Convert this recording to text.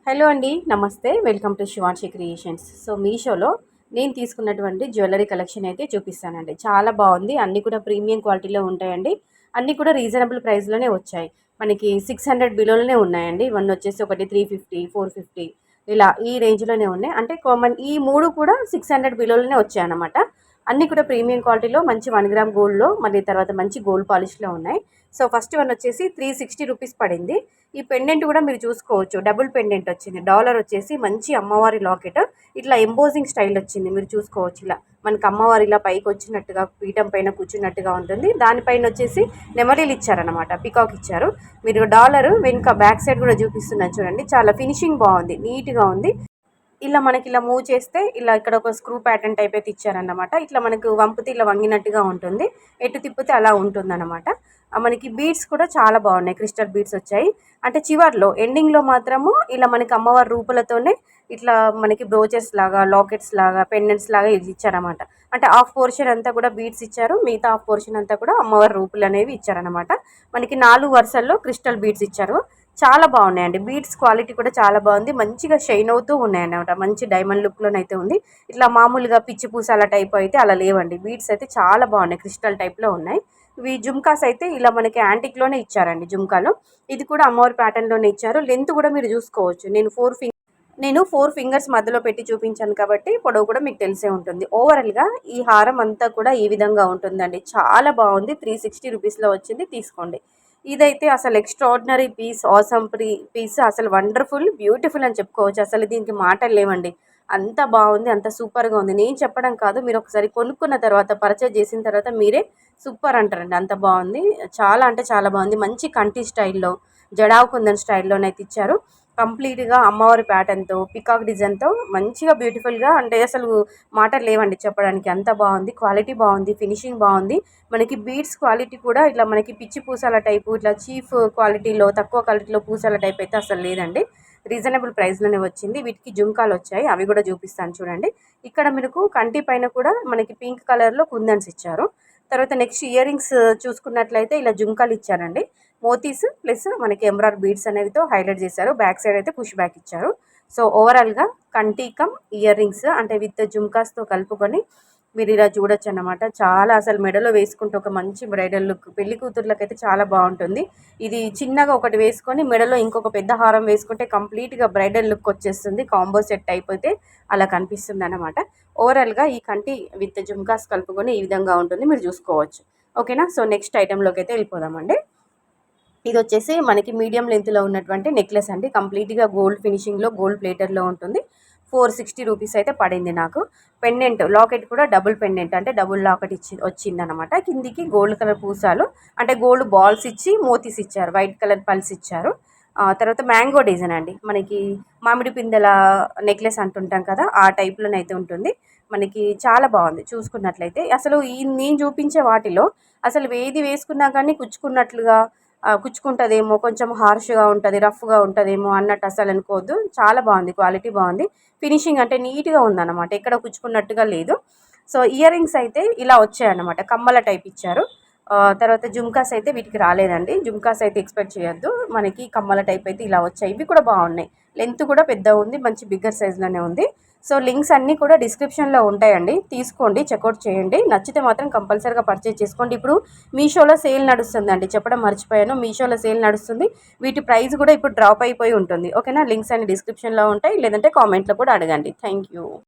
Hello అండి, నమస్తే. Welcome to Shivanshi creations. So మీషోలో నేను తీసుకున్నటువంటి జ్యువెలరీ కలెక్షన్ అయితే చూపిస్తానండి. చాలా బాగుంది. అన్నీ కూడా ప్రీమియం క్వాలిటీలో ఉంటాయండి. అన్నీ కూడా రీజనబుల్ ప్రైస్లోనే వచ్చాయి. మనకి 600 బిలోలోనే ఉన్నాయండి. ఇవన్నీ వచ్చేసి ఒకటి 350, 450 ఇలా ఈ రేంజ్లోనే ఉన్నాయి. అంటే కామన్ ఈ మూడు కూడా 600 బిలోలోనే వచ్చాయన్నమాట. అన్నీ కూడా ప్రీమియం క్వాలిటీలో మంచి 1 గ్రామ్ గోల్డ్లో, మళ్ళీ తర్వాత మంచి గోల్డ్ పాలిష్లో ఉన్నాయి. సో ఫస్ట్ వన్ వచ్చేసి 360 రూపీస్ పడింది. ఈ పెండెంట్ కూడా మీరు చూసుకోవచ్చు, డబుల్ పెండెంట్ వచ్చింది. డాలర్ వచ్చేసి మంచి అమ్మవారి లాకెట్, ఇట్లా ఎంబోజింగ్ స్టైల్ వచ్చింది. మీరు చూసుకోవచ్చు, ఇలా మనకి అమ్మవారి ఇలా పైకి వచ్చినట్టుగా పీఠం పైన కూర్చున్నట్టుగా ఉంటుంది. దానిపైన వచ్చేసి నెమలీలు ఇచ్చారనమాట, పికాక్ ఇచ్చారు. మీరు డాలర్ వెనుక బ్యాక్ సైడ్ కూడా చూపిస్తున్నాను చూడండి. చాలా ఫినిషింగ్ బాగుంది, నీట్గా ఉంది. ఇలా మనకి ఇలా మూవ్ చేస్తే ఇలా ఇక్కడ ఒక స్క్రూ ప్యాటర్న్ టైప్ అయితే ఇచ్చారన్నమాట. ఇట్లా మనకు వంపితే ఇలా వంగినట్టుగా ఉంటుంది, ఎటు తిప్పితే అలా ఉంటుందన్నమాట. మనకి బీడ్స్ కూడా చాలా బాగున్నాయి, క్రిస్టల్ బీడ్స్ వచ్చాయి. అంటే చివర్లో ఎండింగ్లో మాత్రము ఇలా మనకి అమ్మవారి రూపులతోనే ఇట్లా మనకి బ్రోచెస్ లాగా, లాకెట్స్ లాగా, పెండెంట్స్ లాగా ఇది ఇచ్చారనమాట. అంటే హాఫ్ పోర్షన్ అంతా కూడా బీడ్స్ ఇచ్చారు, మిగతా హాఫ్ పోర్షన్ అంతా కూడా అమ్మవారి రూపులు అనేవి ఇచ్చారనమాట. మనకి 4 వరుసల్లో క్రిస్టల్ బీడ్స్ ఇచ్చారు. చాలా బాగున్నాయండి. బీడ్స్ క్వాలిటీ కూడా చాలా బాగుంది, మంచిగా షైన్ అవుతూ ఉన్నాయన్నమాట. మంచి డైమండ్ లుక్లోనైతే ఉంది. ఇట్లా మామూలుగా పిచ్చి పూసాల టైప్ అయితే అలా లేవండి. బీడ్స్ అయితే చాలా బాగున్నాయి, క్రిస్టల్ టైప్లో ఉన్నాయి. ఇవి జుమ్కాస్ అయితే ఇలా మనకి యాంటిక్లోనే ఇచ్చారండి. జుమ్కాలో ఇది కూడా అమ్మవారి ప్యాటర్న్లోనే ఇచ్చారు. లెంత్ కూడా మీరు చూసుకోవచ్చు. నేను ఫోర్ ఫింగర్స్ మధ్యలో పెట్టి చూపించాను కాబట్టి పొడవు కూడా మీకు తెలిసే ఉంటుంది. ఓవరాల్గా ఈ హారం అంతా కూడా ఈ విధంగా ఉంటుందండి. చాలా బాగుంది. 360 రూపీస్లో వచ్చింది, తీసుకోండి. ఇదైతే అసలు ఎక్స్ట్రాడినరీ పీస్, ఆసమ్ పీస్, అసలు వండర్ఫుల్, బ్యూటిఫుల్ అని చెప్పుకోవచ్చు. అసలు దీనికి మాటలు లేవండి. అంత బాగుంది, అంత సూపర్గా ఉంది. నేను చెప్పడం కాదు, మీరు ఒకసారి కొనుక్కున్న తర్వాత, పర్చేజ్ చేసిన తర్వాత మీరే సూపర్ అంటారండి. అంత బాగుంది, చాలా అంటే చాలా బాగుంది. మంచి కంటి స్టైల్లో, జడావు కుందన్ స్టైల్లోనైతే ఇచ్చారు. కంప్లీట్గా అమ్మవారి ప్యాటర్న్తో, పికాక్ డిజైన్తో మంచిగా బ్యూటిఫుల్గా, అంటే అసలు మాటలు లేవండి చెప్పడానికి. అంత బాగుంది, క్వాలిటీ బాగుంది, ఫినిషింగ్ బాగుంది. మనకి బీడ్స్ క్వాలిటీ కూడా ఇట్లా మనకి పిచ్చి పూసాల టైపు, ఇట్లా చీఫ్ క్వాలిటీలో, తక్కువ క్వాలిటీలో పూసాల టైప్ అయితే అసలు లేదండి. రీజనబుల్ ప్రైస్లోనే వచ్చింది. వీటికి జుంకాలు వచ్చాయి, అవి కూడా చూపిస్తాను చూడండి. ఇక్కడ మీకు కంటి పైన కూడా మనకి పింక్ కలర్లో కుందన్స్ ఇచ్చారు. తర్వాత నెక్స్ట్ ఇయర్ రింగ్స్ చూసుకున్నట్లయితే ఇలా జుంకాలు ఇచ్చారండి. మోతీస్ ప్లస్ మనకి ఎంబ్రాయిడరీ బీడ్స్ అనేవితో హైలైట్ చేశారు. బ్యాక్ సైడ్ అయితే పుష్ బ్యాక్ ఇచ్చారు. సో ఓవరాల్గా కంటీకం ఇయర్ రింగ్స్ అంటే విత్ జుమ్కాస్తో కలుపుకొని మీరు ఇలా చూడొచ్చు అన్నమాట. చాలా అసలు మెడలో వేసుకుంటే ఒక మంచి బ్రైడల్ లుక్, పెళ్లి కూతుర్లకైతే చాలా బాగుంటుంది. ఇది చిన్నగా ఒకటి వేసుకొని మెడలో ఇంకొక పెద్ద హారం వేసుకుంటే కంప్లీట్గా బ్రైడల్ లుక్ వచ్చేస్తుంది. కాంబో సెట్ అయిపోతే అలా కనిపిస్తుంది అన్నమాట. ఓవరాల్గా ఈ కంటి విత్ జుమ్కాస్ కలుపుకొని ఈ విధంగా ఉంటుంది, మీరు చూసుకోవచ్చు. ఓకేనా. సో నెక్స్ట్ ఐటెంలోకి అయితే వెళ్ళిపోదామండి. ఇది వచ్చేసి మనకి మీడియం లెంత్లో ఉన్నటువంటి నెక్లెస్ అండి. కంప్లీట్గా గోల్డ్ ఫినిషింగ్లో, గోల్డ్ ప్లేటర్లో ఉంటుంది. 460 రూపీస్ అయితే పడింది నాకు. పెండెంట్ లాకెట్ కూడా డబుల్ పెండెంట్, అంటే డబుల్ లాకెట్ వచ్చిందనమాట. కిందికి గోల్డ్ కలర్ పూసాలు, అంటే గోల్డ్ బాల్స్ ఇచ్చి మోతీస్ ఇచ్చారు, వైట్ కలర్ పల్స్ ఇచ్చారు. తర్వాత మ్యాంగో డిజైన్ అండి. మనకి మామిడి పిందెల నెక్లెస్ అంటుంటాం కదా, ఆ టైప్లోనైతే ఉంటుంది. మనకి చాలా బాగుంది చూసుకున్నట్లయితే. అసలు నేను చూపించే వాటిలో అసలు ఏది వేసుకున్నా కానీ కుచ్చుకున్నట్లుగా, కుచ్చుకుంటుందేమో, కొంచెం హార్ష్గా ఉంటుంది, రఫ్గా ఉంటుందేమో అన్నట్టు అసలు అనుకోవద్దు. చాలా బాగుంది, క్వాలిటీ బాగుంది, ఫినిషింగ్ అంటే నీట్గా ఉందన్నమాట, ఎక్కడ కుచ్చుకున్నట్టుగా లేదు. సో ఇయర్ రింగ్స్ అయితే ఇలా వచ్చాయన్నమాట, కమ్మల టైప్ ఇచ్చారు. తర్వాత జుమ్కాస్ అయితే వీటికి రాలేదండి. జుమ్కాస్ అయితే ఎక్స్పెక్ట్ చేయొద్దు, మనకి కమ్మల టైప్ అయితే ఇలా వచ్చాయి. ఇవి కూడా బాగున్నాయి, లెంత్ కూడా పెద్ద ఉంది, మంచి బిగ్గర్ సైజ్లోనే ఉంది. సో లింక్స్ అన్నీ కూడా డిస్క్రిప్షన్లో ఉంటాయండి, తీసుకోండి, చెక్అవుట్ చేయండి. నచ్చితే మాత్రం కంపల్సరీగా పర్చేజ్ చేసుకోండి. ఇప్పుడు మీషోలో సేల్ నడుస్తుందండి, చెప్పడం మర్చిపోయాను. మీషోలో సేల్ నడుస్తుంది. వీటి ప్రైస్ కూడా ఇప్పుడు డ్రాప్ అయిపోయి ఉంటుంది. ఓకేనా. లింక్స్ అన్ని డిస్క్రిప్షన్లో ఉంటాయి, లేదంటే కామెంట్లో కూడా అడగండి. Thank you.